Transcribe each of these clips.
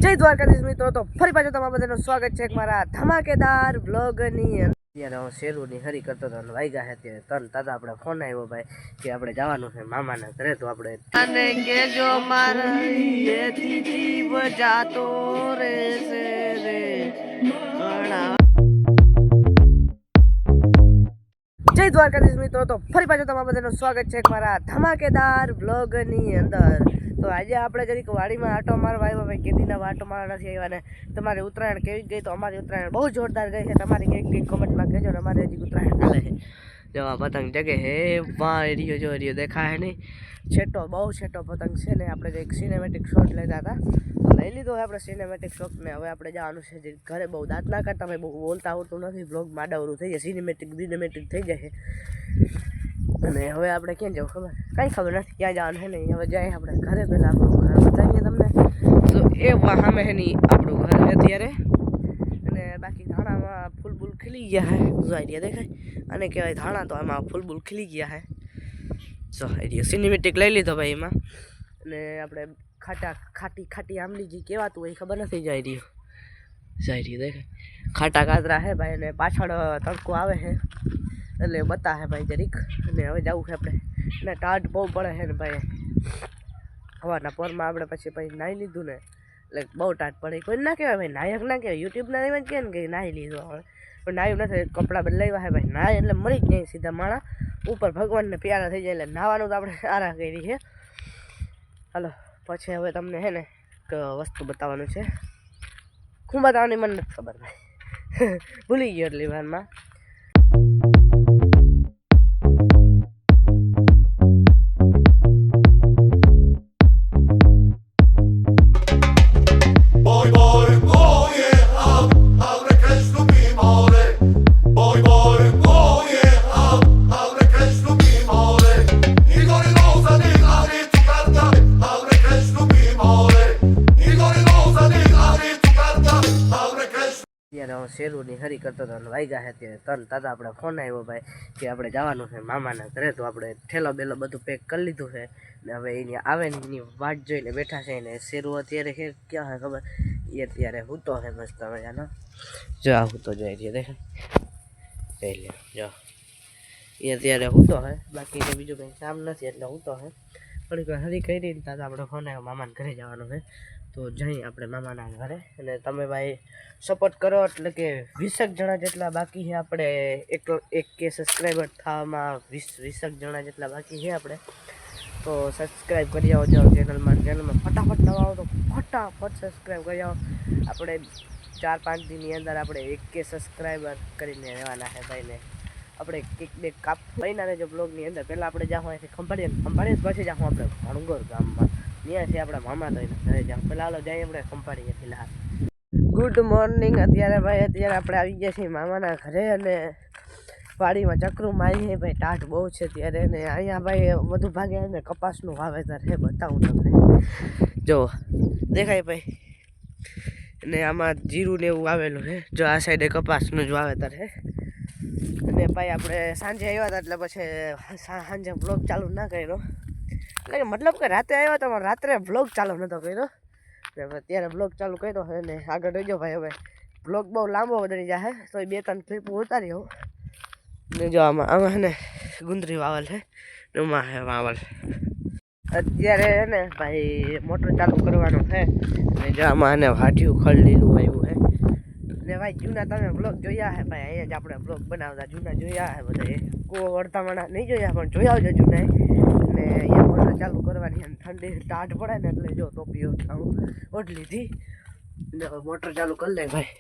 જય દ્વારકાધીશ મિત્રો, તો ફરી પાછું તમારા બધાનું સ્વાગત છે મારા ધમાકેદાર બ્લોગની અંદર. ત્યારે હું શેરુની હરી કરતો હતો અને વાગ્યા છે ત્યારે તન તાતા આપણે ફોન આવ્યો ભાઈ કે આપણે જવાનું છે મામાના ઘરે. તો આપણે અને કેજો મારી જીવ જાતો રે છે રે ઘણા. જય દ્વારકાધીશ મિત્રો, તો ફરી પાછું તમારા બધાનું સ્વાગત છે મારા ધમાકેદાર બ્લોગની અંદર. તો આજે આપણે જરીક વાડીમાં આટો મારવા આવ્યા ભાઈ. કેદીના આટો મારવા નથી આવ્યા ને તમારી ઉત્તરાયણ કેવી ગઈ? તો અમારી ઉત્તરાયણ બહુ જોરદાર ગઈ છે. તમારી કંઈક કમેન્ટમાં કહેજો ને. અમારે હજી ઉત્તરાયણ ચાલે છે. જેવા પતંગ જગે હે વાહ એરિયો જો એરિયો દેખાય નહીં. છેટો બહુ છેટો પતંગ છે ને. આપણે કંઈક સિનેમેટિક શોટ લેતા હતા, લઈ લીધો હોય આપણે સિનેમેટિક શોટ ને. હવે આપણે જવાનું છે જે ઘરે. બહુ દાંત ના કરતા ભાઈ, બહુ બોલતા આવડતું નથી. બ્લોગમાં આડાવરું થઈ જાય, સિનેમેટિક થઈ જાય. અને હવે આપણે ક્યાં જવું ખબર? કંઈ ખબર નથી ક્યાં જવાનું છે નહીં. હવે જાય આપણે ઘરે. પહેલાં આપણું ઘર બતાવીએ તમને. તો એ સામે છે નહીં આપણું ઘર અત્યારે. અને બાકી ધાણામાં ફૂલ ખીલી ગયા છે. જો આઈડિયા દેખાય અને કહેવાય ધાણા. તો આમાં ફૂલ ખીલી ગયા છે. જો આઈડિયા સિનેમેટિક લઈ લીધો ભાઈ એમાં. અને આપણે ખાટી આંબલી જે કહેવાતું હોય એ ખબર નથી. જાય રહ્યો દેખાય ખાટા કાતરા છે ભાઈ. અને પાછળ તડકો આવે છે એટલે બતા હે ભાઈ જરીક. અને હવે જવું છે આપણે. અને ટાઢ બહુ પડે છે ને ભાઈ. સવારના પોરમાં આપણે પછી નાહી લીધું ને એટલે બહુ ટાઢ પડે. કોઈ ના કહેવાય ભાઈ, નાયક ના કહેવાય. યુટ્યુબના એમ જ કહે ને કે નાહી લીધું હવે. પણ નાહ્યું નથી, કપડાં બદલાવ્યા છે ભાઈ. નાય એટલે મરી જ જાય સીધા માણા ઉપર. ભગવાનને પ્યારા થઈ જાય. એટલે નાહવાનું તો આપણે આરા કરી છે. હાલો પછી હવે તમને છે ને એક વસ્તુ બતાવવાનું છે. શું બતાવવાની મને નથી ખબર ભાઈ. ભૂલી ગયો એટલી વારમાં. ત્યારે હું શેરુની હરી કરતો હતો અને વાગ્યા છે ત્યારે તન તાતા આપણે ફોન આવ્યો ભાઈ કે આપણે જવાનું છે મામાના ઘરે. તો આપણે ઠેલો બેલો બધું પેક કરી લીધું છે ને હવે એની આવે ને એની વાટ જોઈને બેઠા છે. ને શેરુ અત્યારે ક્યાં હોય ખબર? એ અત્યારે હૂતો છે મસ્ત મજાનો. જો આ હૂતો જોઈ છે દેખાય જોઈ લે. જો એ અત્યારે હૂતો છે. બાકી તો બીજું કંઈ કામ નથી એટલે હૂતો છે. થોડીક હરી કરી તાતા આપણે ફોન આવ્યો મામાના ઘરે જવાનું છે. તો જઈ આપણે મામાના ઘરે. અને તમે ભાઈ સપોર્ટ કરો. એટલે કે 20 જણા જેટલા બાકી છે આપણે. એક કે સબસ્ક્રાઈબર થવામાં 20 જણા જેટલા બાકી છે આપણે. તો સબસ્ક્રાઈબ કરી આવો. જાઓ ચેનલમાં ફટાફટ નવા આવો તો ફટાફટ સબસ્ક્રાઈબ કરી આવો. આપણે 4-5 દિનની અંદર આપણે 1K સબસ્ક્રાઈબર કરીને રહેવાના છે ભાઈને. આપણે બે કાપ મહિનાને જો બ્લોગની અંદર પહેલાં આપણે જાઉં અહીંથી ખંભાળીએ પછી જાઉં આપણે ભણગોર ગામમાં. ત્યાંથી આપણા મામા તો એને ઘરે જાઉં. પહેલાં હાલો જઈએ આપણે ખંભાળીએ ફિલહાલ. Good morning. અત્યારે આપણે આવી ગયા છીએ મામાના ઘરે. અને વાડીમાં ચક્રું મારીએ ભાઈ. ટાઢ બહુ છે ત્યારે. ને અહીંયા ભાઈ બધું ભાગે ને કપાસનું વાવેતર છે. બતાવું તમને. જો દેખાય ભાઈ. ને આમાં જીરું ને એવું આવેલું છે. જો આ સાઈડે કપાસનું જ વાવેતર છે. અને ભાઈ આપણે સાંજે આવ્યા હતા એટલે પછી સાંજે બ્લોગ ચાલુ ના કર્યો. એટલે મતલબ કે રાતે આવ્યા હતા પણ રાત્રે બ્લોગ ચાલુ નહોતો કર્યો. ને અત્યારે બ્લોગ ચાલુ કર્યો છે. ને આગળ રહેજો ભાઈ. હવે બ્લોગ બહુ લાંબો બની જાય તો 2-3 ક્લિપ ઉતારી આવું. ને જો આમાં છે ને ગુંદરી વાવલ છે. એમાં છે વાવલ. અત્યારે છે ને ભાઈ મોટર ચાલુ કરવાનું છે. અને જો આમાં એને વાઢ્યું ખડ લીલું આવ્યું છે. ને ભાઈ જૂના તમે બ્લોગ જોયા છે ભાઈ. અહીંયા જ આપણે બ્લોગ બનાવતા જૂના જોયા છે બધા. વર્તામાના નહીં જોયા પણ જોયા આવજો જૂના. ને અહીંયા મોટર ચાલુ કરવાની. ઠંડી ટાઢ પડે ને એટલે જો ટોપી ઓઢ લીધી. ને મોટર ચાલુ કરી લે ભાઈ.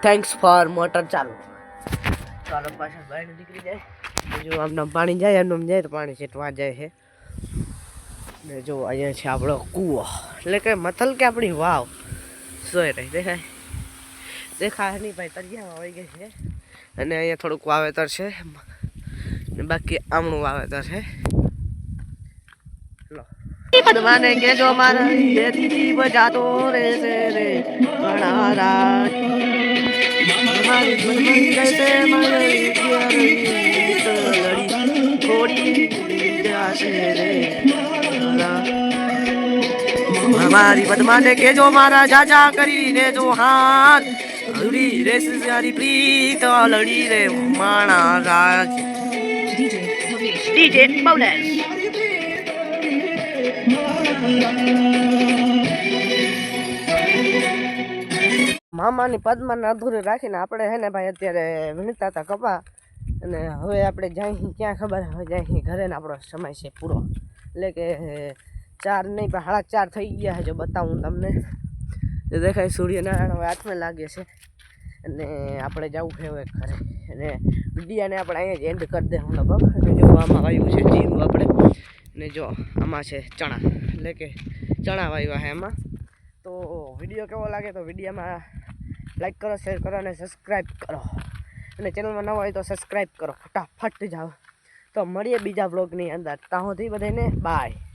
થેન્ક્સ ફોર મોટર ચાલુ. ચાલો પાછળ બહાર નીકળી જાય. જો આમને પાણી જાય એમનું જાય તો પાણી છેટવા જાય છે. ને જો અહીંયા છે આપણો કૂવો. એટલે કે મતલબ કે આપણી વાવ સોય રહી દેખાય નહીં ભાઈ. તરિયામાં આવી ગઈ છે. અને અહીંયા થોડુંક વાવેતર છે ને બાકી આમણું વાવેતર છે. ભગવાને કેજો મારા જીવ જાતો રે છે રે ઘણા રાત મારી મનમન જૈસે મારી થોડી જાશે રે મારી પદ્માને કેજો મારા જાજા કરીને જો હાથ હરી રેસ સારી પ્રીત લડી રે માણા રાજ ડીજે બાઉલેસ મામાની પદ્માને અધૂરી રાખીને આપણે હે ને ભાઈ અત્યારે વીણતા હતા કપા અને હવે આપણે જાય ક્યાં ખબર હવે જાય ઘરે ને આપણો સમય છે પૂરો એટલે કે 4 નહીં પણ 4:30 થઈ ગયા છે જો બતાવું તમને દેખાય સૂર્યનારાયણ હવે હાથમાં લાગે છે અને આપણે જવું છે હવે ઘરે અને વિડીયાને આપણે અહીંયા જ એન્ડ કરી દઉં લગભગ અને જો આમાં વાવ્યું છે જીરું આપણે ને જો આમાં છે ચણા એટલે કે ચણા વાવ્યા છે એમાં તો વિડીયો કેવો લાગે તો વિડીયોમાં લાઈક કરો શેર કરો અને સબસ્ક્રાઈબ કરો અને ચેનલમાં નવા હોય તો સબસ્ક્રાઈબ કરો ફટાફટ જાઓ તો મળીએ બીજા બ્લોગની અંદર ત્યાં સુધી બધાને બાય.